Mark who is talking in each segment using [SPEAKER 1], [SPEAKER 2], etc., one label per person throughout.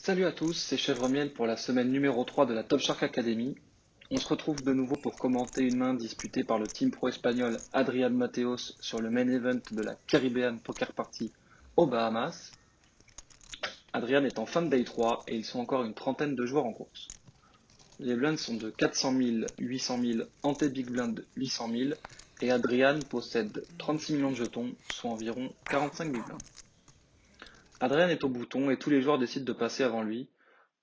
[SPEAKER 1] Salut à tous, c'est Chèvre-Miel pour la semaine numéro 3 de la Top Shark Academy. On se retrouve de nouveau pour commenter une main disputée par le team pro espagnol Adrian Mateos sur le main event de la Caribbean Poker Party aux Bahamas. Adrian est en fin de day 3 et ils sont encore une trentaine de joueurs en course. Les blinds sont de 400 000, 800 000, ante big blind 800 000 et Adrian possède 36 millions de jetons, soit environ 45 big blinds. Adrian est au bouton et tous les joueurs décident de passer avant lui.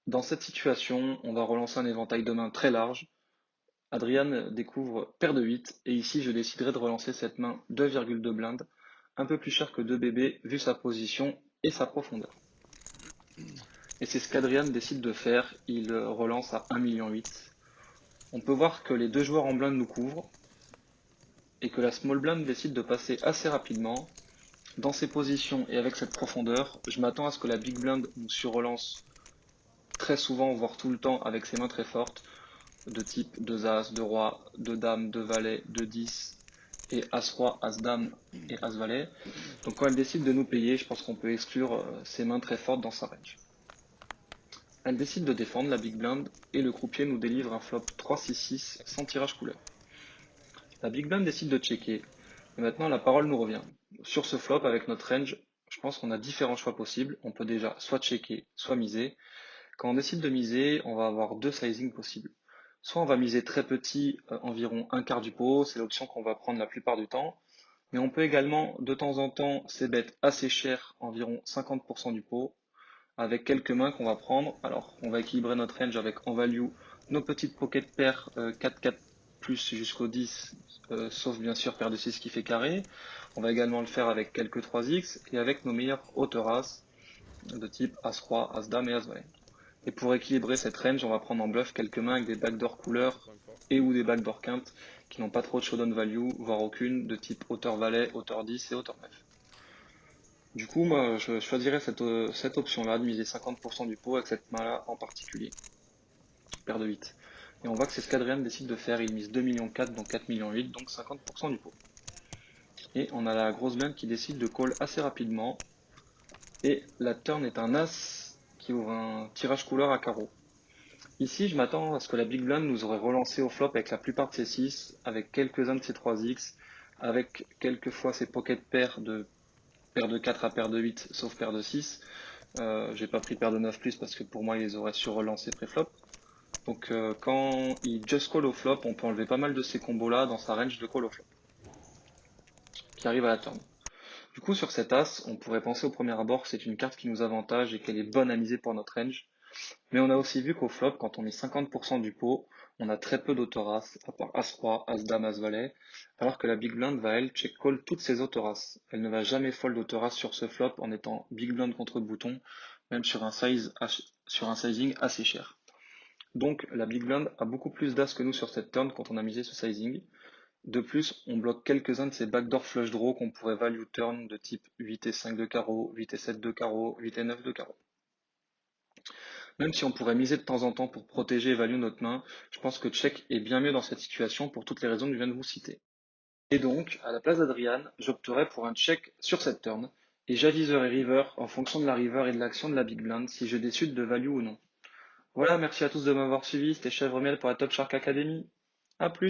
[SPEAKER 1] Dans cette situation, on va relancer un éventail de mains très large. Adrian découvre paire de 8 et ici je déciderai de relancer cette main 2,2 blindes, un peu plus cher que 2 bébés vu sa position et sa profondeur. Et c'est ce qu'Adrian décide de faire, il relance à 1,8 million. On peut voir que les deux joueurs en blind nous couvrent et que la small blind décide de passer assez rapidement. Dans ces positions et avec cette profondeur, je m'attends à ce que la big blind nous surrelance très souvent, voire tout le temps avec ses mains très fortes, de type 2 As, 2 Roi, 2 Dames, 2 Valets, 2 10 et As-Roi, As-Dame et As-Valet. Donc quand elle décide de nous payer, je pense qu'on peut exclure ses mains très fortes dans sa range. Elle décide de défendre la Big Blind et le croupier nous délivre un flop 3-6-6 sans tirage couleur. La Big Blind décide de checker et maintenant la parole nous revient. Sur ce flop avec notre range, je pense qu'on a différents choix possibles. On peut déjà soit checker, soit miser. Quand on décide de miser, on va avoir deux sizings possibles. Soit on va miser très petit, environ un quart du pot, c'est l'option qu'on va prendre la plupart du temps. Mais on peut également, de temps en temps, ces bêtes assez chères, environ 50% du pot, avec quelques mains qu'on va prendre. Alors, on va équilibrer notre range avec en value nos petites pocket paires 4-4 plus jusqu'au 10, sauf bien sûr paire de 6 qui fait carré. On va également le faire avec quelques 3x et avec nos meilleurs hauteurs as de type As-Roi, As-Dame et As-Valet. Et pour équilibrer cette range, on va prendre en bluff quelques mains avec des backdoor couleurs et ou des backdoor quintes qui n'ont pas trop de showdown value, voire aucune, de type hauteur valet, hauteur 10 et hauteur 9. Du coup, moi, je choisirais cette option-là de miser 50% du pot avec cette main-là en particulier, paire de 8. Et on voit que c'est ce qu'Adrien décide de faire, il mise 2,4 millions, donc 4,8 millions, donc 50% du pot. Et on a la grosse blind qui décide de call assez rapidement, et la turn est un as qui ouvre un tirage couleur à carreau. Ici, je m'attends à ce que la Big Blind nous aurait relancé au flop avec la plupart de ses 6, avec quelques-uns de ses 3x, avec quelquefois ses pocket pairs de paire de 4 à paire de 8, sauf paire de 6. J'ai pas pris paire de 9 plus parce que pour moi, il les aurait sur-relancés pré-flop. Donc quand il just call au flop, on peut enlever pas mal de ces combos-là dans sa range de call au flop, qui arrive à la turn. Du coup, sur cet as, on pourrait penser au premier abord que c'est une carte qui nous avantage et qu'elle est bonne à miser pour notre range. Mais on a aussi vu qu'au flop, quand on met 50% du pot, on a très peu d'autoras, à part As-Roi, As-Dame, As-Valet, alors que la Big Blind va, elle, check call toutes ses autoras. Elle ne va jamais fold d'autoras sur ce flop en étant Big Blind contre bouton, même sur un sizing assez cher. Donc la Big Blind a beaucoup plus d'as que nous sur cette turn quand on a misé ce sizing. De plus, on bloque quelques-uns de ces backdoor flush draw qu'on pourrait value turn de type 8 et 5 de carreau, 8 et 7 de carreau, 8 et 9 de carreau. Même si on pourrait miser de temps en temps pour protéger et value notre main, je pense que check est bien mieux dans cette situation pour toutes les raisons que je viens de vous citer. Et donc, à la place d'Adrian, j'opterais pour un check sur cette turn, et j'aviserai river en fonction de la river et de l'action de la big blind si je décide de value ou non. Voilà, merci à tous de m'avoir suivi, c'était Chèvre Miel pour la Top Shark Academy. À plus!